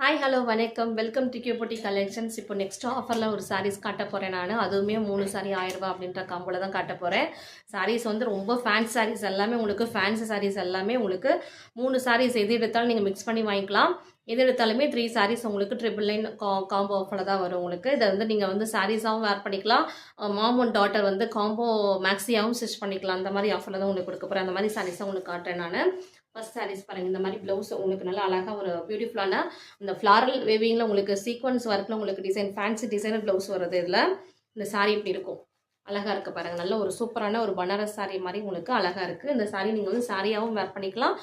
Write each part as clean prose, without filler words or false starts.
Hi hello வணக்கம் welcome to கியூபோட்டி collections. இப்போ next ஆஃபரில் ஒரு சாரீஸ் காட்ட போகிறேன் நான். அதுவுமே 3 சாரீ 1000 ரூபா அப்படின்ற காம்போல தான் காட்ட போகிறேன். சாரீஸ் வந்து ரொம்ப ஃபேன்சி சாரீஸ் எல்லாமே உங்களுக்கு ஃபேன்சி சாரீஸ் எல்லாமே உங்களுக்கு 3 சாரீஸ் எது எடுத்தாலும் நீங்கள் மிக்ஸ் பண்ணி வாங்கிக்கலாம். எது எடுத்தாலுமே 3 சாரீஸ் உங்களுக்கு 999 காம்போ ஆஃபரில் தான் வரும் உங்களுக்கு. இதை வந்து நீங்கள் வந்து சாரீஸாகவும் வேர் பண்ணிக்கலாம், மாம் அண்ட் டாட்டர் வந்து காம்போ மேக்ஸியாகவும் ஸ்டிச் பண்ணிக்கலாம். அந்த மாதிரி ஆஃபரில் தான் உங்களுக்கு கொடுக்க போகிறேன். அந்த மாதிரி சாரீஸாக உங்களுக்கு காட்டுறேன் நான். ஃபர்ஸ்ட் சாரீஸ் பாருங்கள். இந்த மாதிரி ப்ளவுஸ் உங்களுக்கு நல்லா அழகாக ஒரு பியூட்டிஃபுல்லான இந்த ஃப்ளாரல் வேவிங்கில் உங்களுக்கு சீக்வன்ஸ் ஒர்க்கில் உங்களுக்கு டிசைன் ஃபேன்சி டிசைனர் ப்ளவுஸ் வருது. இதில் இந்த சாரீ இப்படி இருக்கும், அழகாக இருக்குது பாருங்கள். நல்ல ஒரு சூப்பரான ஒரு பனாரஸ் சாரீ மாதிரி உங்களுக்கு அழகாக இருக்குது. இந்த சாரீ நீங்கள் வந்து சாரியாகவும் வேர் பண்ணிக்கலாம்,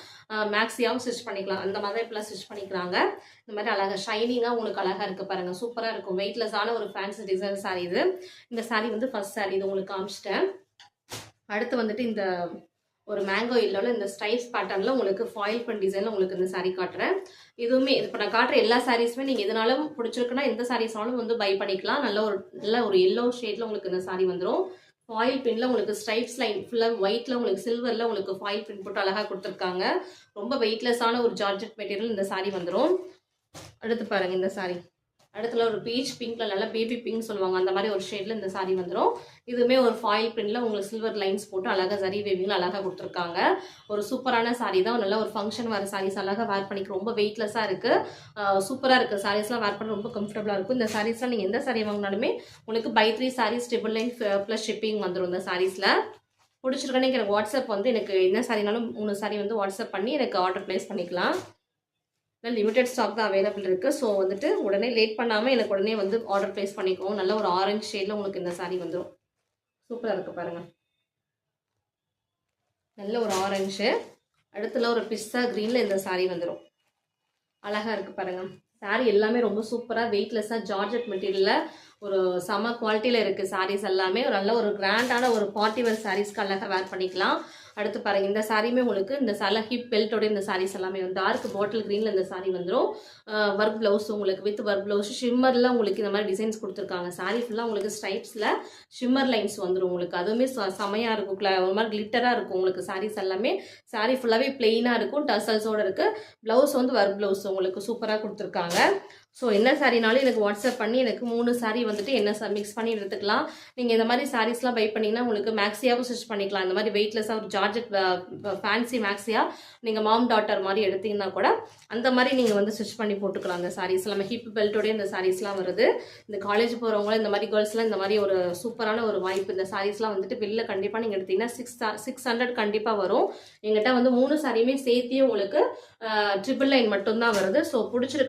மேக்ஸியாகவும் ஸ்டிச் பண்ணிக்கலாம். அந்த மாதிரி இப்போலாம் ஸ்டிச் பண்ணிக்கிறாங்க. இந்த மாதிரி அழகாக ஷைனிங்காக உங்களுக்கு அழகாக இருக்குது பாருங்கள். சூப்பராக இருக்கும். வெயிட்லெஸ்ஸான ஒரு ஃபேன்சி டிசைனர் சாரீ இது. இந்த சாரீ வந்து ஃபர்ஸ்ட் சாரீ இது உங்களுக்கு காமிச்சிட்டேன். அடுத்து வந்துட்டு இந்த ஒரு மேங்கோ இல்லோல இந்த ஸ்டைப்ஸ் பேட்டர்னில் உங்களுக்கு ஃபாயில் பிரிண்ட் டிசைனில் உங்களுக்கு இந்த சாரீ காட்டுறேன். இதுவுமே இப்போ நான் காட்டுற எல்லா சாரீஸுமே நீங்கள் எதனாலும் பிடிச்சிருக்குன்னா எந்த சாரீஸ்னாலும் வந்து பை பண்ணிக்கலாம். நல்ல ஒரு எல்லோ ஷேடில் உங்களுக்கு இந்த சாரீ வந்துடும். ஃபாயில் பிரிண்டில் உங்களுக்கு ஸ்ட்ரைப்ஸ் லைன் ஃபுல்லாக ஒயிட்டில் உங்களுக்கு சில்வரில் உங்களுக்கு ஃபாயில் பிரிண்ட் போட்டு அழகாக கொடுத்துருக்காங்க. ரொம்ப வெயிட்லெஸ்ஸான ஒரு ஜார்ஜெட் மெட்டீரியல் இந்த சாரீ வந்துடும். அடுத்து பாருங்கள் இந்த சாரீ. அடுத்துல ஒரு பீச் பிங்க்ல நல்ல பேபி பிங்க் சொல்லுவாங்க, அந்த மாதிரி ஒரு ஷேட்ல இந்த சாரீ வந்துடும். இதுவுமே ஒரு ஃபாயில் பிரிண்ட்ல உங்களுக்கு சில்வர் லைன்ஸ் போட்டு அழகா ஜரி வேவிங்ல அழகா கொடுத்துருக்காங்க. ஒரு சூப்பரான சாரீ தான். நல்ல ஒரு ஃபங்க்ஷன் வர சாரீஸ் அழகா வேர் பண்ணிக்க ரொம்ப வெயிட்லெஸ்ஸா இருக்கு, சூப்பரா இருக்கு. சாரீஸ்லாம் வேர் பண்ண ரொம்ப கம்ஃபர்டபுளா இருக்கும். இந்த சாரீஸ்லாம் நீங்க எந்த சாரீ வாங்கினாலுமே உங்களுக்கு பை 3 சாரீஸ் 999 ப்ளஸ் ஷிப்பிங் வந்துடும். இந்த சாரீஸ்ல பிடிச்சிருக்கேன்னு எனக்கு வாட்ஸ்அப் வந்து எனக்கு என்ன சாரீனாலும் 3 சாரீ வந்து வாட்ஸ்அப் பண்ணி எனக்கு ஆர்டர் பிளேஸ் பண்ணிக்கலாம். லிமிடெட் ஸ்டாக் தான் அவைலபிள் இருக்குது. ஸோ வந்துட்டு உடனே லேட் பண்ணாமல் எனக்கு உடனே வந்து ஆர்டர் ப்ளேஸ் பண்ணிக்குவோம். நல்ல ஒரு ஆரஞ்சு ஷேடில் உங்களுக்கு இந்த சாரீ வந்துடும். சூப்பராக இருக்குது பாருங்கள். நல்ல ஒரு ஆரஞ்சு, அடுத்துல ஒரு பிஸ்தா க்ரீனில் இந்த சாரீ வந்துடும். அழகாக இருக்குது பாருங்கள். சாரீ எல்லாமே ரொம்ப சூப்பராக வெயிட்லெஸ்ஸாக ஜார்ஜெட் மெட்டீரியலில் ஒரு செம குவாலிட்டியில் இருக்குது. சாரீஸ் எல்லாமே ஒரு நல்ல ஒரு கிராண்டான ஒரு பார்ட்டி வேர் சாரீஸ்க்கு அழகாக வேர் பண்ணிக்கலாம். அடுத்து பாருங்கள். இந்த சாரியுமே உங்களுக்கு இந்த ஹிப் பெல்ட்டோட இந்த சாரீஸ் எல்லாமே வந்து டார்க் பாட்டில் க்ரீனில் இந்த சாரீ வந்துடும். ஒர்க் ப்ளவுஸ் உங்களுக்கு வித் ஒர்க் ப்ளவுஸ் ஷிம்மரில் உங்களுக்கு இந்த மாதிரி டிசைன்ஸ் கொடுத்துருக்காங்க. சாரீ ஃபுல்லாக உங்களுக்கு ஸ்ட்ரைப்ஸில் ஷிம்மர் லைன்ஸ் வந்துடும் உங்களுக்கு. அதுவுமே செமையாக இருக்கும், ஒரு மாதிரி கிளிட்டராக இருக்கும் உங்களுக்கு. சாரீஸ் எல்லாமே சாரீ ஃபுல்லாகவே பிளெயினாக இருக்கும், டசல்ஸோடு இருக்குது. ப்ளவுஸ் வந்து ஒர்க் ப்ளவுஸ் உங்களுக்கு சூப்பராக கொடுத்துருக்காங்க. ஸோ என்ன சாரீனாலும் எனக்கு வாட்ஸ்அப் பண்ணி எனக்கு 3 சாரீ வந்துட்டு என்ன மிக்ஸ் பண்ணி எடுத்துக்கலாம். நீங்கள் இந்த மாதிரி சாரீஸ்லாம் பை பண்ணிங்கன்னா உங்களுக்கு மேக்ஸியாகவும் ஸ்டிச் பண்ணிக்கலாம். இந்த மாதிரி வெயிட்லெஸ்ஸாக ஒரு ஜார்ஜெட் ஃபேன்சி மேக்ஸியாக நீங்கள் மாம் டாட்டர் மாதிரி எடுத்தீங்கன்னா கூட அந்த மாதிரி நீங்கள் வந்து ஸ்டிச் பண்ணி போட்டுக்கலாம். அந்த சாரீஸ் எல்லாமே ஹிப் பெல்ட்டோடய இந்த சாரீஸ்லாம் வருது. இந்த காலேஜ் போகிறவங்களும் இந்த மாதிரி கேர்ள்ஸ்லாம் இந்த மாதிரி ஒரு சூப்பரான ஒரு வாய்ப்பு. இந்த சாரீஸ்லாம் வந்துட்டு வெளில கண்டிப்பாக நீங்கள் எடுத்தீங்கன்னா 600 கண்டிப்பாக வரும். எங்கிட்ட வந்து 3 சாரியுமே சேர்த்தியும் உங்களுக்கு 999 மட்டும்தான் வருது. ஸோ பிடிச்சிருக்கு.